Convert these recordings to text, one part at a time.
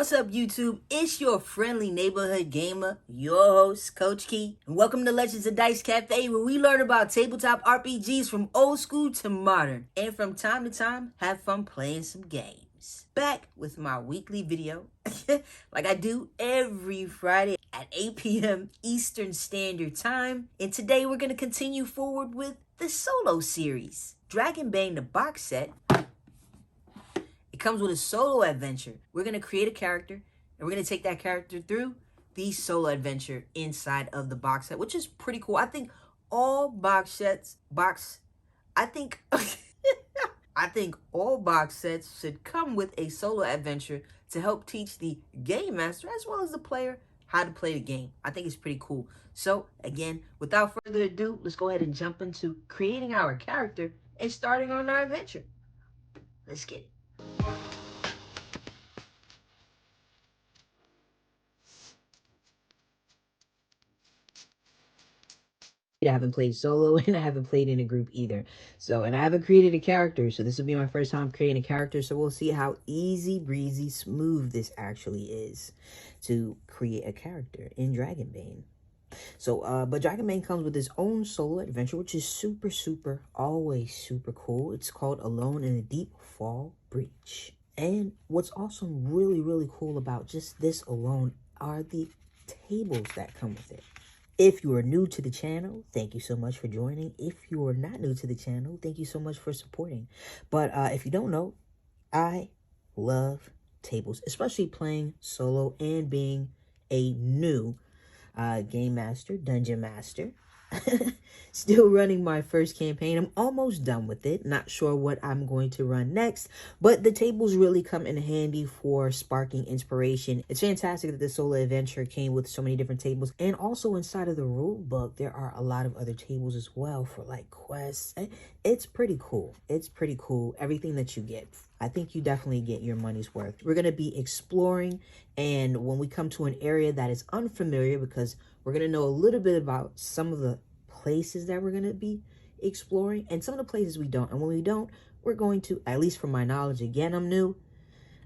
What's up, YouTube? It's your friendly neighborhood gamer, your host, Coach Key. And welcome to Legends of Dice Cafe, where we learn about tabletop RPGs from old school to modern. And from time to time, have fun playing some games. Back with my weekly video, like I do every Friday at 8 p.m. Eastern Standard Time. And today we're going to continue forward with the solo series. Dragonbane, the box set, comes with a solo adventure. We're going to create a character, and we're going to take that character through the solo adventure inside of the box set, which is pretty cool. I think all box sets, I think all box sets should come with a solo adventure to help teach the game master as well as the player how to play the game. I think it's pretty cool. So again, without further ado, let's go ahead and jump into creating our character and starting on our adventure. Let's get it. I haven't played solo and I haven't played in a group either. And I haven't created a character. So this will be my first time creating a character. So we'll see how easy breezy smooth this actually is to create a character in Dragonbane. But Dragonbane comes with its own solo adventure, which is super, always super cool. It's called Alone in a Deep Fall Breach. And what's also really cool about just this alone are the tables that come with it. If you are new to the channel, thank you so much for joining. If you are not new to the channel, thank you so much for supporting. But if you don't know, I love tables, especially playing solo and being a new game master, dungeon master. Still running my first campaign. I'm almost done with it. Not sure what I'm going to run next, but the tables really come in handy for sparking inspiration. It's fantastic that the solo adventure came with so many different tables, and also inside of the rule book there are a lot of other tables as well for like quests. It's pretty cool. It's pretty cool, everything that you get. I think you definitely get your money's worth. We're going to be exploring, and when we come to an area that is unfamiliar, because we're going to know a little bit about some of the places that we're going to be exploring and some of the places we don't. And when we don't, we're going to, at least from my knowledge, again, I'm new.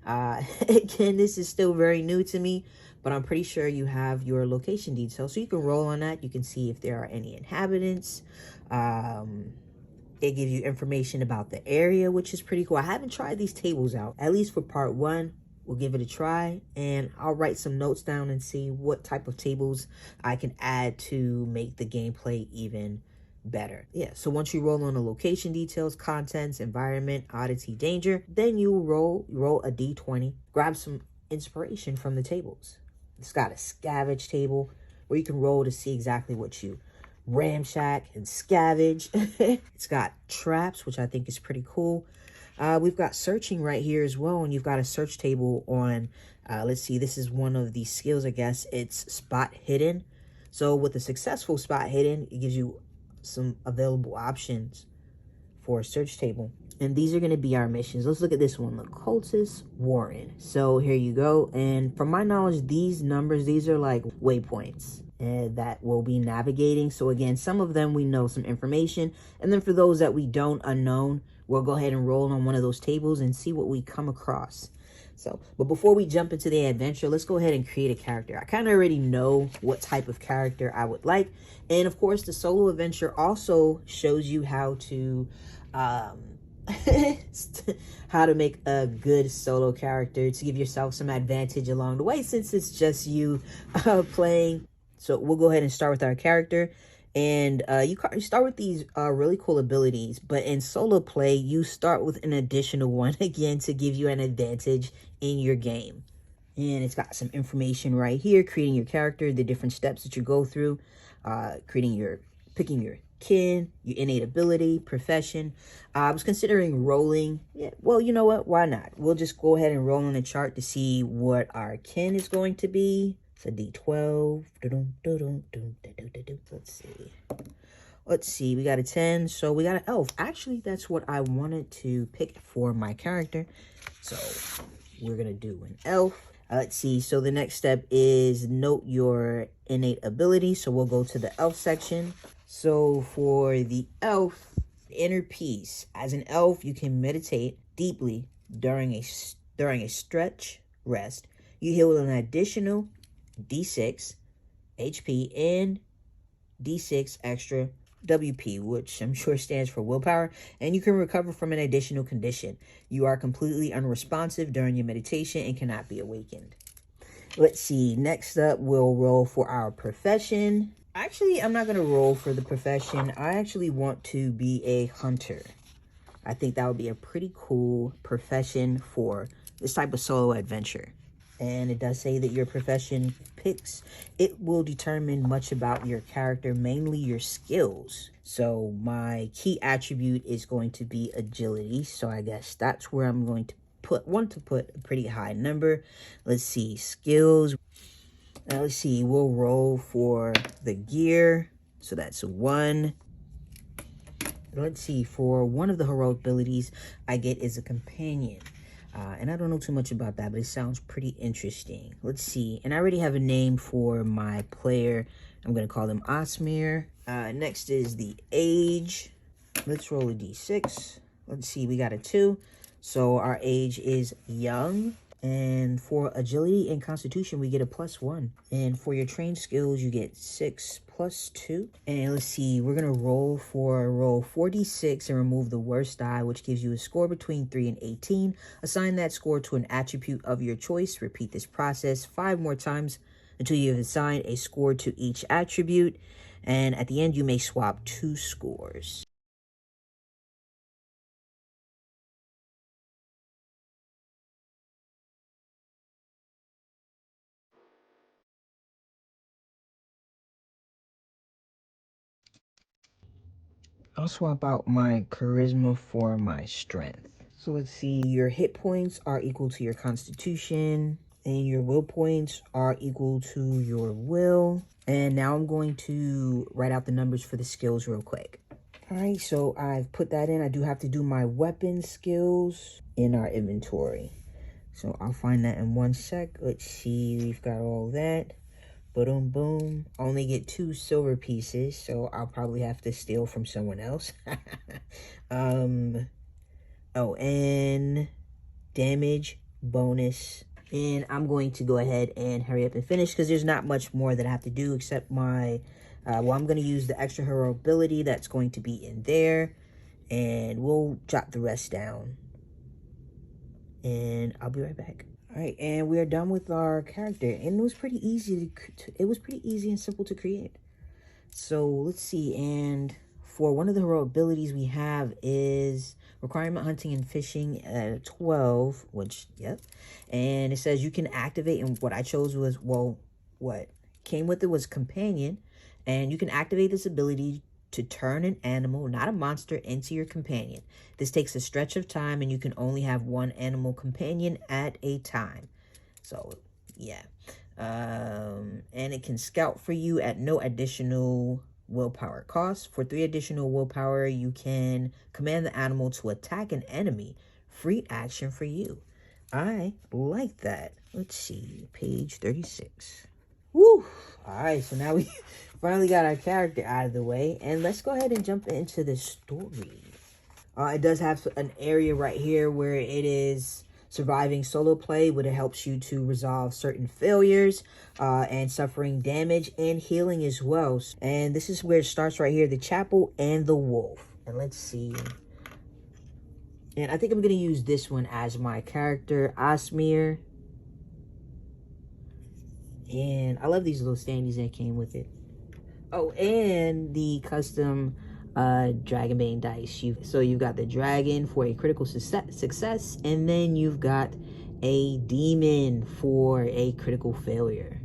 Again, this is still very new to me, but I'm pretty sure you have your location details. So you can roll on that. You can see if there are any inhabitants. It gives you information about the area, which is pretty cool. I haven't tried these tables out, at least for part one. We'll give it a try, and I'll write some notes down and see what type of tables I can add to make the gameplay even better. Yeah, so once you roll on the location details, contents, environment, oddity, danger, then you roll a d20, grab some inspiration from the tables. It's got a scavenge table where you can roll to see exactly what you ramshack and scavenge. It's got traps, which I think is pretty cool. We've got searching right here as well, and you've got a search table on, let's see, this is one of the skills, I guess. It's spot hidden. So with a successful spot hidden, it gives you some available options for a search table. And these are going to be our missions. Let's look at this one, the Cultist Warren. So here you go. And from my knowledge, these numbers, these are like waypoints that we'll be navigating. So again, some of them we know some information. And then for those that we don't, unknown, we'll go ahead and roll on one of those tables and see what we come across. But before we jump into the adventure, let's go ahead and create a character. I kind of already know what type of character I would like. And of course, the solo adventure also shows you how to how to make a good solo character to give yourself some advantage along the way, since it's just you playing. So we'll go ahead and start with our character. And you start with these really cool abilities, but in solo play, you start with an additional one, again, to give you an advantage in your game. And it's got some information right here, creating your character, the different steps that you go through, picking your kin, your innate ability, profession. I was considering rolling. Yeah, well, you know what? Why not? We'll just go ahead and roll on the chart to see what our kin is going to be. It's a D12. Let's see. We got a 10. So we got an elf. Actually, that's what I wanted to pick for my character. So we're going to do an elf. Let's see. So the next step is note your innate ability. So we'll go to the elf section. So for the elf, inner peace. As an elf, you can meditate deeply during a stretch rest. You heal an additional D6 HP and D6 extra WP, which I'm sure stands for willpower, and you can recover from an additional condition. You are completely unresponsive during your meditation and cannot be awakened. Let's see, next up we'll roll for our profession. Actually, I'm not going to roll for the profession. I actually want to be a hunter. I think that would be a pretty cool profession for this type of solo adventure. And it does say that your profession picks, it will determine much about your character, mainly your skills. So my key attribute is going to be agility. So I guess that's where I'm going to want to put a pretty high number. Let's see, skills. Now let's see, we'll roll for the gear. So that's 1. Let's see, for one of the heroic abilities I get is a companion. And I don't know too much about that, but it sounds pretty interesting. Let's see. And I already have a name for my player. I'm going to call them Osmir. Next is the age. Let's roll a d6. Let's see. We got a 2. So our age is young. And for agility and constitution, we get a +1. And for your trained skills, you get 6 + 2. And let's see, we're going to roll 4d6 and remove the worst die, which gives you a score between 3 and 18. Assign that score to an attribute of your choice. Repeat this process 5 more times until you have assigned a score to each attribute. And at the end, you may swap 2 scores. I'll swap out my charisma for my strength. So let's see, your hit points are equal to your constitution, and your will points are equal to your will. And now I'm going to write out the numbers for the skills real quick. All right, so I've put that in. I do have to do my weapon skills in our inventory. So I'll find that in 1 sec. Let's see, we've got all that. Boom, boom. I only get 2 silver pieces, so I'll probably have to steal from someone else. Oh, and damage bonus. And I'm going to go ahead and hurry up and finish because there's not much more that I have to do except my, well, I'm going to use the extra hero ability that's going to be in there. And we'll jot the rest down. And I'll be right back. All right, and we are done with our character, and it was pretty easy and simple to create. So let's see, and for one of the heroic abilities we have is requirement hunting and fishing at 12, which, yep. And it says you can activate, and what I chose was, well, what came with it was companion, and you can activate this ability to turn an animal, not a monster, into your companion. This takes a stretch of time, and you can only have 1 animal companion at a time. So, yeah. And it can scout for you at no additional willpower cost. For 3 additional willpower, you can command the animal to attack an enemy. Free action for you. I like that. Let's see, page 36. Woo! Alright, so now we finally got our character out of the way, and let's go ahead and jump into the story. It does have an area right here where it is surviving solo play, where it helps you to resolve certain failures, and suffering damage, and healing as well. And this is where it starts right here, the chapel and the wolf. And let's see. And I think I'm going to use this one as my character, Osmir. And I love these little standees that came with it. Oh, and the custom Dragonbane dice. So you've got the dragon for a critical success, and then you've got a demon for a critical failure.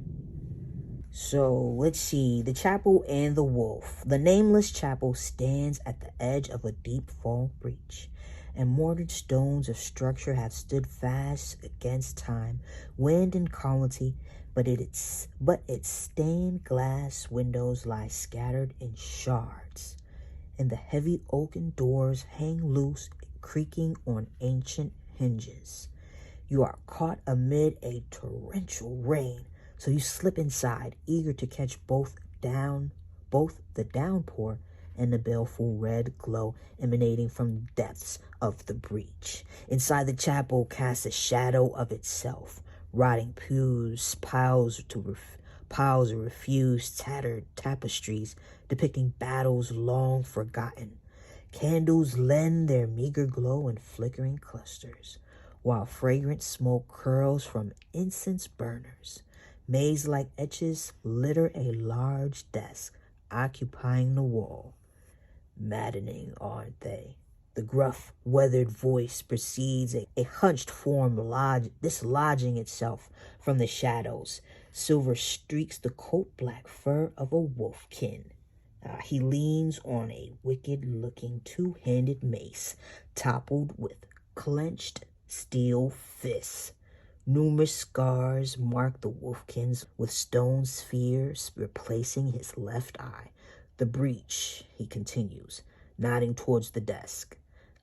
So let's see, the chapel and the wolf. The nameless chapel stands at the edge of a deep fall breach, and mortared stones of structure have stood fast against time, wind, and calamity. But its stained glass windows lie scattered in shards, and the heavy oaken doors hang loose, creaking on ancient hinges. You are caught amid a torrential rain, so you slip inside, eager to catch both the downpour and the baleful red glow emanating from the depths of the breach. Inside the chapel casts a shadow of itself, rotting pews, piles of refused, tattered tapestries depicting battles long forgotten. Candles lend their meager glow in flickering clusters, while fragrant smoke curls from incense burners. Maze-like etches litter a large desk occupying the wall. Maddening, aren't they? The gruff, weathered voice precedes a hunched form dislodging itself from the shadows. Silver streaks the coat-black fur of a wolfkin. He leans on a wicked-looking two-handed mace, toppled with clenched steel fists. Numerous scars mark the wolfkins with stone spheres replacing his left eye. The breach, he continues, nodding towards the desk,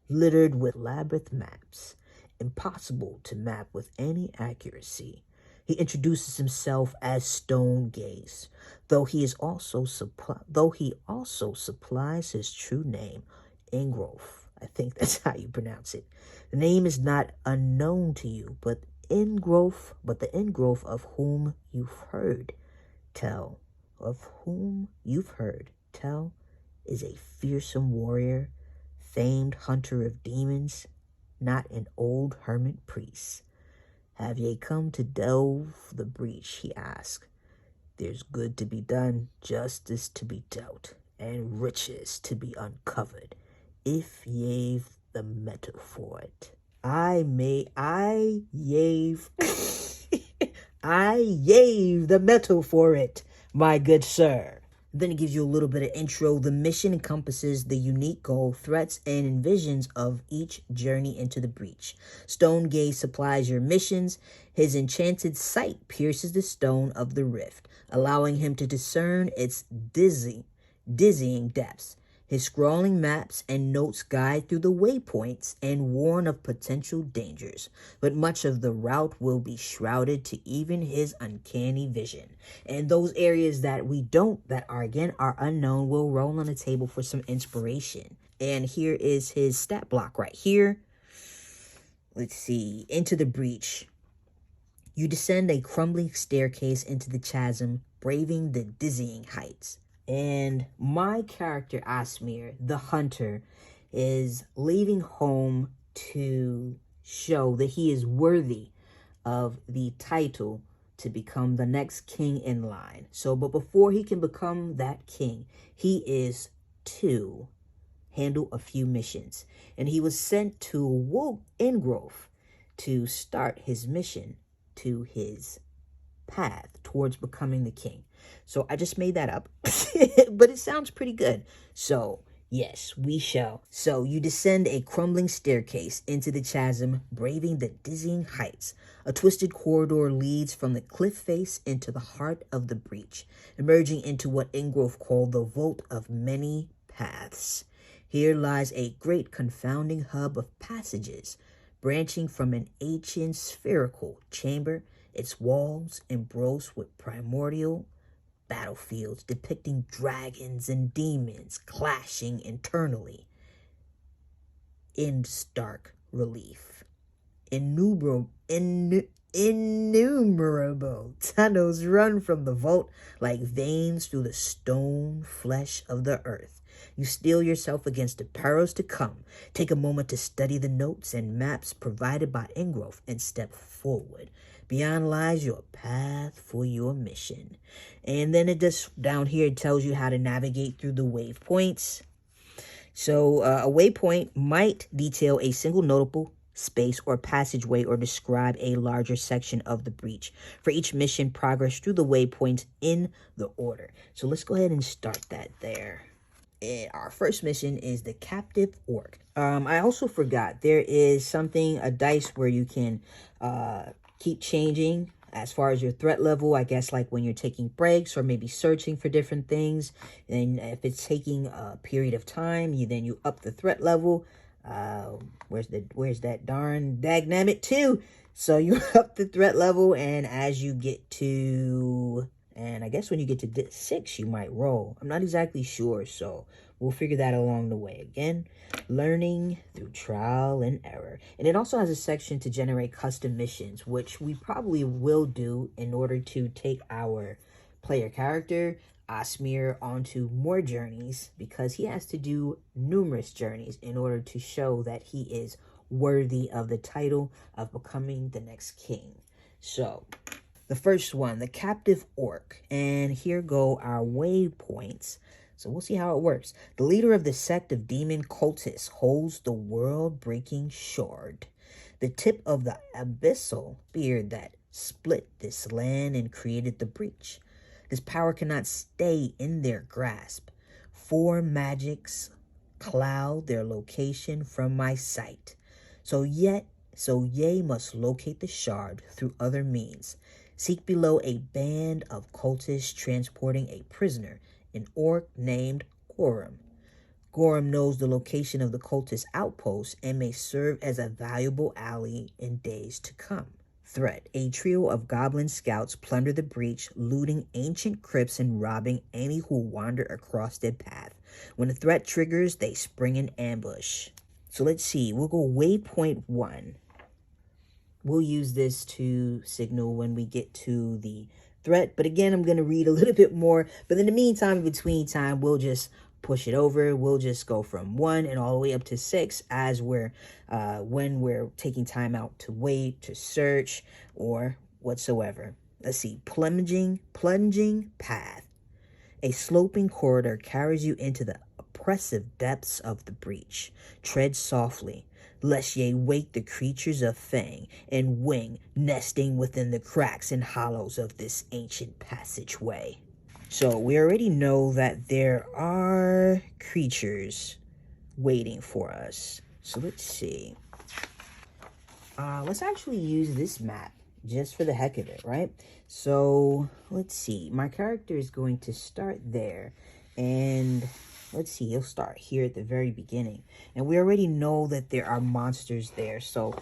littered with labyrinth maps, impossible to map with any accuracy. He introduces himself as Stone Gaze, though he also supplies his true name, Ingrowth. I think that's how you pronounce it. The name is not unknown to you, but the Ingrowth of whom you've heard tell. Tell is a fearsome warrior, famed hunter of demons, not an old hermit priest. Have ye come to delve the breach, he asked. There's good to be done, justice to be dealt, and riches to be uncovered, if ye've the metal for it. I yave the metal for it, my good sir. Then it gives you a little bit of intro. The mission encompasses the unique goal, threats, and visions of each journey into the breach. Stone Gaze supplies your missions. His enchanted sight pierces the stone of the rift, allowing him to discern its dizzying depths. His scrawling maps and notes guide through the waypoints and warn of potential dangers, but much of the route will be shrouded to even his uncanny vision. And those areas that are unknown, will roll on the table for some inspiration. And here is his stat block right here. Let's see. Into the breach. You descend a crumbling staircase into the chasm, braving the dizzying heights. And my character, Asmir, the hunter, is leaving home to show that he is worthy of the title to become the next king in line. But before he can become that king, he is to handle a few missions. And he was sent to Ingrowth to start his mission to his path towards becoming the king. So I just made that up, but it sounds pretty good. So yes, we shall. So you descend a crumbling staircase into the chasm, braving the dizzying heights. A twisted corridor leads from the cliff face into the heart of the breach, emerging into what Ingrowth called the Vault of Many Paths. Here lies a great confounding hub of passages, branching from an ancient spherical chamber, its walls embossed with primordial battlefields depicting dragons and demons clashing internally in stark relief. Innumerable tunnels run from the vault like veins through the stone flesh of the earth. You steel yourself against the perils to come. Take a moment to study the notes and maps provided by Ingrowth and step forward. Beyond lies your path for your mission. And then it just down here it tells you how to navigate through the waypoints. So a waypoint might detail a single notable space or passageway or describe a larger section of the breach. For each mission, progress through the waypoints in the order. So let's go ahead and start that there. And our first mission is the Captive Orc. I also forgot there is a dice where you can keep changing as far as your threat level. I guess like when you're taking breaks or maybe searching for different things. And if it's taking a period of time, you up the threat level. Where's that darn dagnabbit 2? So you up the threat level, and as you get to And I guess when you get to 6, you might roll. I'm not exactly sure, so we'll figure that along the way. Again, learning through trial and error. And it also has a section to generate custom missions, which we probably will do in order to take our player character, Osmir, onto more journeys, because he has to do numerous journeys in order to show that he is worthy of the title of becoming the next king. So the first one, the captive orc, and here go our waypoints. So we'll see how it works. The leader of the sect of demon cultists holds the world-breaking shard, the tip of the abyssal beard that split this land and created the breach. This power cannot stay in their grasp. 4 magics cloud their location from my sight. So ye must locate the shard through other means. Seek below a band of cultists transporting a prisoner, an orc named Gorham. Gorham knows the location of the cultist outpost and may serve as a valuable ally in days to come. Threat. A trio of goblin scouts plunder the breach, looting ancient crypts and robbing any who wander across their path. When the threat triggers, they spring an ambush. So let's see. We'll go waypoint 1. We'll use this to signal when we get to the threat. But again, I'm going to read a little bit more. But in the meantime, in between time, we'll just push it over. We'll just go from 1 and all the way up to 6 as we're when we're taking time out to wait, to search, or whatsoever. Let's see. Plunging path. A sloping corridor carries you into the oppressive depths of the breach. Tread softly, lest ye wake the creatures of fang and wing nesting within the cracks and hollows of this ancient passageway. So we already know that there are creatures waiting for us. So let's see. Let's actually use this map just for the heck of it, right? So let's see. My character is going to start there, and let's see, he'll start here at the very beginning. And we already know that there are monsters there, so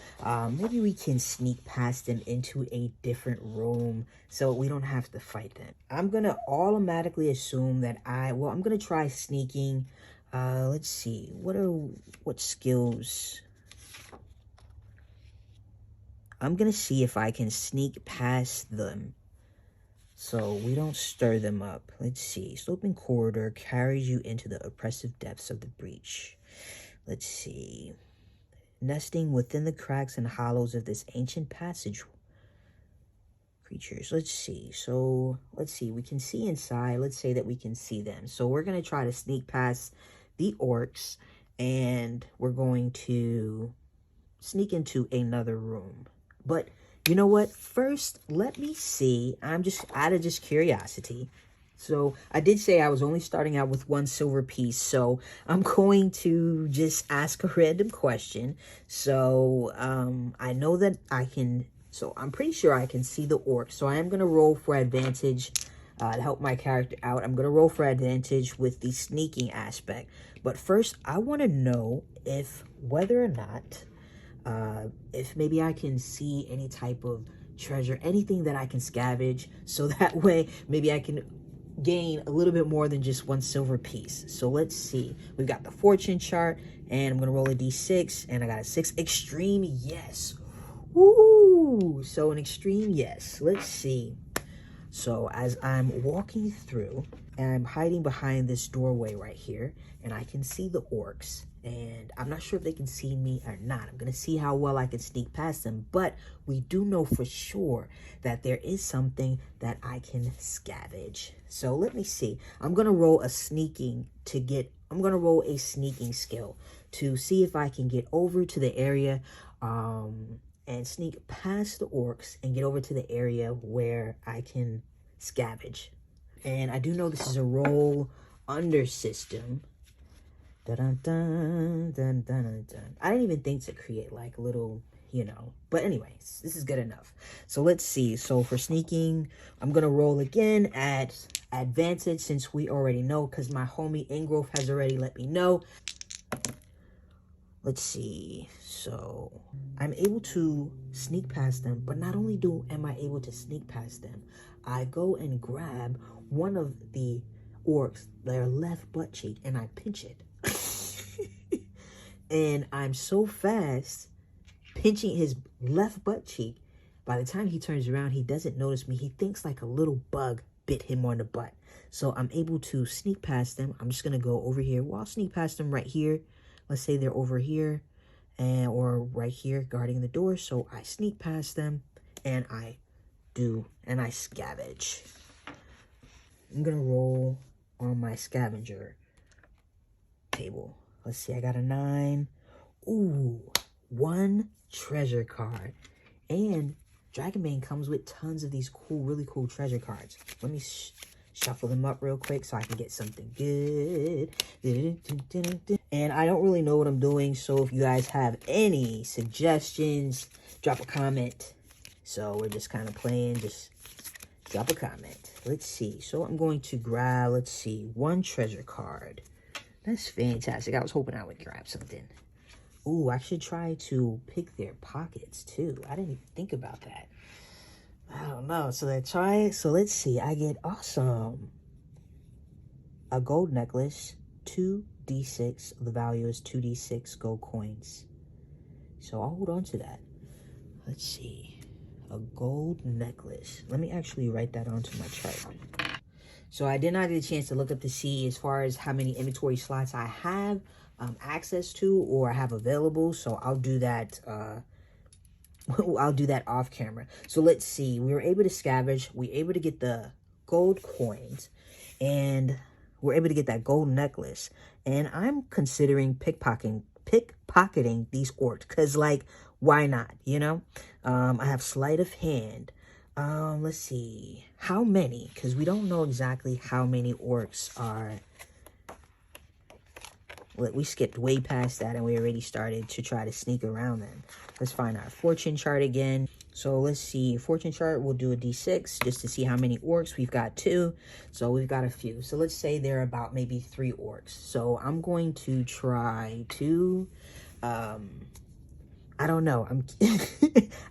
maybe we can sneak past them into a different room so we don't have to fight them. I'm going to automatically assume that I'm going to try sneaking. Let's see, what skills? I'm going to see if I can sneak past them so we don't stir them up. Let's see. Sloping corridor carries you into the oppressive depths of the breach. Let's see. Nesting within the cracks and hollows of this ancient passage. Creatures. Let's see. So, let's see. We can see inside. Let's say that we can see them. So, we're going to try to sneak past the orcs. And we're going to sneak into another room. But you know what? First, let me see. I'm just out of just curiosity. So I did say I was only starting out with 1 silver piece. So I'm going to just ask a random question. So I know that I can. So I'm pretty sure I can see the orc. So I am going to roll for advantage to help my character out. I'm going to roll for advantage with the sneaking aspect. But first, I want to know whether or not if maybe I can see any type of treasure, anything that I can scavenge, so that way maybe I can gain a little bit more than just 1 silver piece. So let's see. We've got the fortune chart, and I'm going to roll a d6, and I got a 6. Extreme yes. Woo! So an extreme yes. Let's see. So as I'm walking through, and I'm hiding behind this doorway right here, and I can see the orcs, and I'm not sure if they can see me or not. I'm going to see how well I can sneak past them, but we do know for sure that there is something that I can scavenge. So let me see. I'm going to roll a sneaking skill to see if I can get over to the area and sneak past the orcs and get over to the area where I can scavenge. And I do know this is a roll under system. Dun, dun, dun, dun, dun, dun. I didn't even think to create like little, but anyways, this is good enough. So let's see. So for sneaking, I'm going to roll again at advantage, since we already know, because my homie Ingrowth has already let me know. Let's see. So I'm able to sneak past them, but not only am I able to sneak past them, I go and grab one of the orcs, their left butt cheek, and I pinch it. And I'm so fast pinching his left butt cheek. By the time he turns around, he doesn't notice me. He thinks like a little bug bit him on the butt. So I'm able to sneak past them. I'm just going to go over here. Well, I'll sneak past them right here. Let's say they're over here or right here guarding the door. So I sneak past them and I scavenge. I'm going to roll on my scavenger table. Let's see, I got a 9. Ooh, 1 treasure card. And Dragonbane comes with tons of these really cool treasure cards. Let me shuffle them up real quick so I can get something good. And I don't really know what I'm doing, so if you guys have any suggestions, drop a comment. So we're just kind of playing, just drop a comment. Let's see. So I'm going to grab, let's see, 1 treasure card. That's fantastic. I was hoping I would grab something. Ooh, I should try to pick their pockets too. I didn't even think about that. I don't know. So let's try it. So let's see. I get awesome. A gold necklace, 2d6. The value is 2d6 gold coins. So I'll hold on to that. Let's see. A gold necklace. Let me actually write that onto my chart. So I did not get a chance to look up to see as far as how many inventory slots I have access to or have available. So I'll do that. I'll do that off camera. So let's see. We were able to scavenge. We were able to get the gold coins, and we're able to get that gold necklace. And I'm considering pickpocketing these orcs because, like, why not? You know, I have sleight of hand. Let's see. How many? Because we don't know exactly how many orcs are. We skipped way past that and we already started to try to sneak around them. Let's find our fortune chart again. So let's see. Fortune chart, we'll do a d6 just to see how many orcs. We've got 2. So we've got a few. So let's say there are about maybe 3 orcs. So I'm going to try to... I don't know.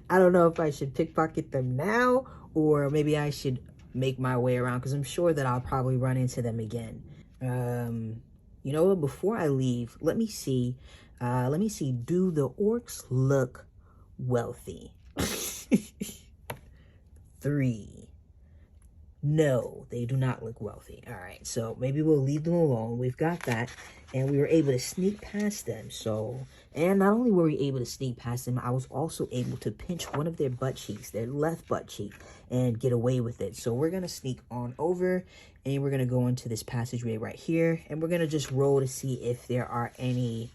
I don't know if I should pickpocket them now or maybe I should make my way around because I'm sure that I'll probably run into them again. You know what? Before I leave, let me see. Do the orcs look wealthy? 3. No, they do not look wealthy. All right, so maybe we'll leave them alone. We've got that, and we were able to sneak past them. So, and not only were we able to sneak past them, I was also able to pinch one of their butt cheeks, their left butt cheek, and get away with it. So we're going to sneak on over, and we're going to go into this passageway right here, and we're going to just roll to see if there are any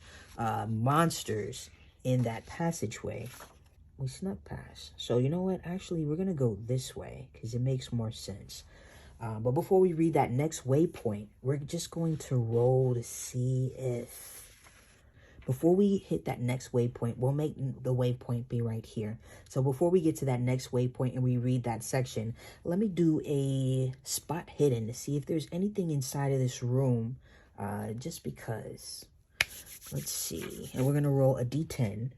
monsters in that passageway. We snuck past. So you know what? Actually, we're going to go this way because it makes more sense. But before we read that next waypoint, we're just going to roll to see if... Before we hit that next waypoint, we'll make the waypoint be right here. So before we get to that next waypoint and we read that section, let me do a spot hidden to see if there's anything inside of this room. Just because. Let's see. And we're going to roll a d10.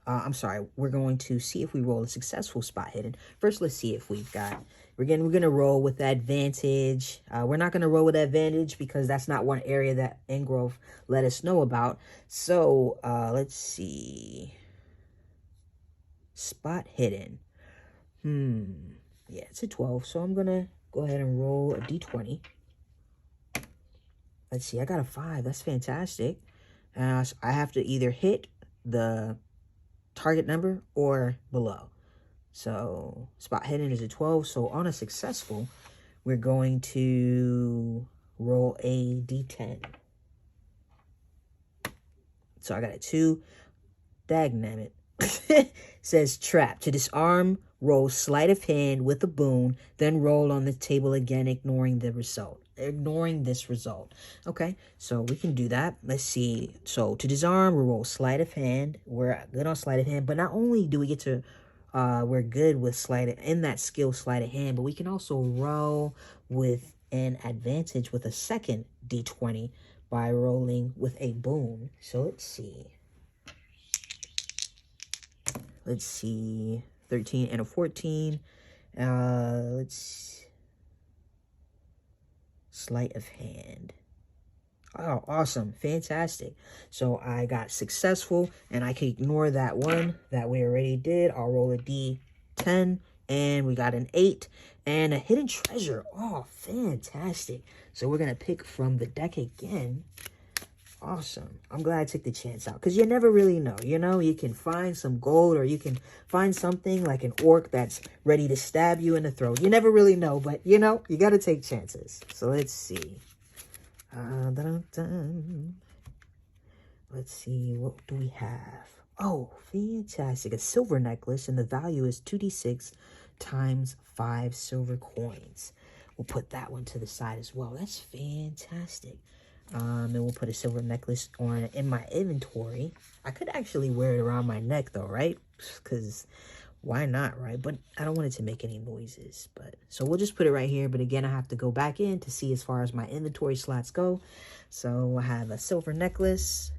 I'm sorry, we're going to see if we roll a successful spot hidden. First, let's see if we've got... We're going to roll with advantage. We're not going to roll with advantage because that's not one area that Engrove let us know about. So, let's see. Spot hidden. Yeah, it's a 12. So I'm going to go ahead and roll a d20. Let's see, I got a 5. That's fantastic. I have to either hit the target number or below. So spot hidden is a 12. So on a successful, we're going to roll a d10. So I got a 2. Dagnammit. Says trap. To disarm, roll sleight of hand with a boon, then roll on the table again, ignoring this result. Okay, so we can do that. Let's see. So to disarm, we roll sleight of hand. We're good on sleight of hand, but not only do we get to we're good with sleight in that skill sleight of hand, but we can also roll with an advantage with a second d20 by rolling with a boon. So let's see. Let's see. 13 and a 14. Let's... Sleight of hand. Oh, awesome. Fantastic. So I got successful, and I can ignore that one that we already did. I'll roll a D10, and we got an 8 and a hidden treasure. Oh, fantastic. So we're going to pick from the deck again. Awesome. I'm glad I took the chance out, because you never really know. You know, you can find some gold, or you can find something like an orc that's ready to stab you in the throat. You never really know, but, you know, you got to take chances. So let's see. Let's see, what do we have? Oh, fantastic. A silver necklace, and the value is 2d6 times 5 silver coins. We'll put that one to the side as well. That's fantastic. And we'll put a silver necklace on in my inventory. I could actually wear it around my neck though, right? Because why not, right? But I don't want it to make any noises. But so we'll just put it right here. But again, I have to go back in to see as far as my inventory slots go. So I have a silver necklace.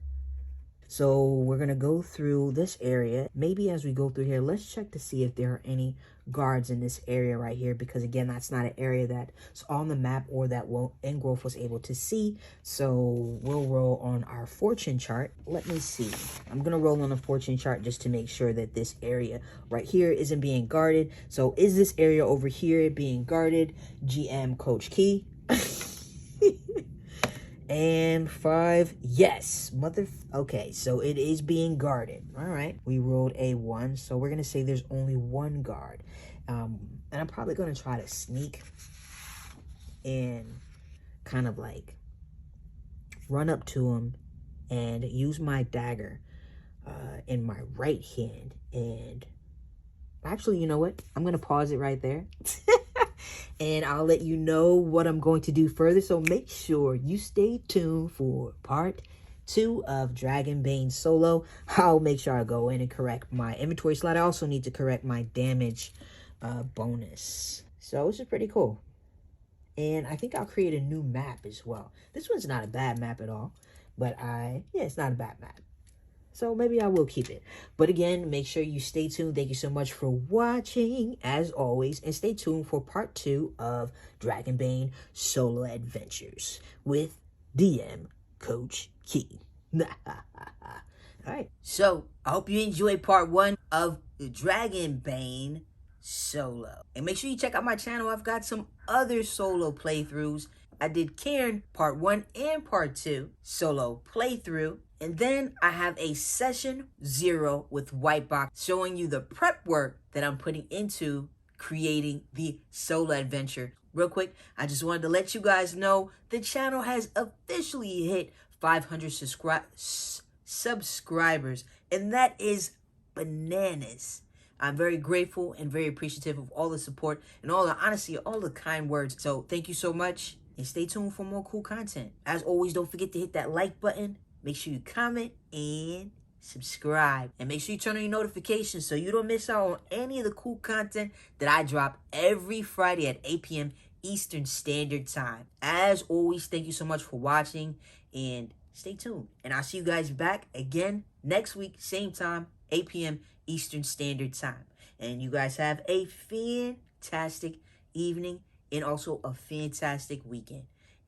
So we're going to go through this area. Maybe as we go through here, let's check to see if there are any guards in this area right here. Because again, that's not an area that's on the map or that Engrowth was able to see. So we'll roll on our fortune chart. Let me see. I'm going to roll on a fortune chart just to make sure that this area right here isn't being guarded. So is this area over here being guarded? GM Coach Key. And 5, yes, okay, so it is being guarded. All right, we rolled a 1, so we're gonna say there's only one guard. And I'm probably gonna try to sneak and kind of like run up to him and use my dagger in my right hand. And actually, you know what? I'm gonna pause it right there. And I'll let you know what I'm going to do further. So make sure you stay tuned for part 2 of Dragonbane solo. I'll make sure I go in and correct my inventory slot. I also need to correct my damage bonus. So this is pretty cool. And I think I'll create a new map as well. This one's not a bad map at all. But yeah, it's not a bad map. So maybe I will keep it. But again, make sure you stay tuned. Thank you so much for watching, as always. And stay tuned for part 2 of Dragonbane Solo Adventures with DM Coach Key. Alright. So, I hope you enjoyed part 1 of Dragonbane Solo. And make sure you check out my channel. I've got some other solo playthroughs. I did Cairn part 1 and part 2 solo playthrough. And then I have a session 0 with Whitebox showing you the prep work that I'm putting into creating the solo adventure. Real quick, I just wanted to let you guys know the channel has officially hit 500 subscribers. And that is bananas. I'm very grateful and very appreciative of all the support and all the honesty, all the kind words. So thank you so much, and stay tuned for more cool content. As always, don't forget to hit that like button. Make sure you comment and subscribe. And make sure you turn on your notifications so you don't miss out on any of the cool content that I drop every Friday at 8 p.m. Eastern Standard Time. As always, thank you so much for watching, and stay tuned. And I'll see you guys back again next week, same time, 8 p.m. Eastern Standard Time. And you guys have a fantastic evening and also a fantastic weekend.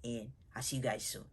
And I'll see you guys soon.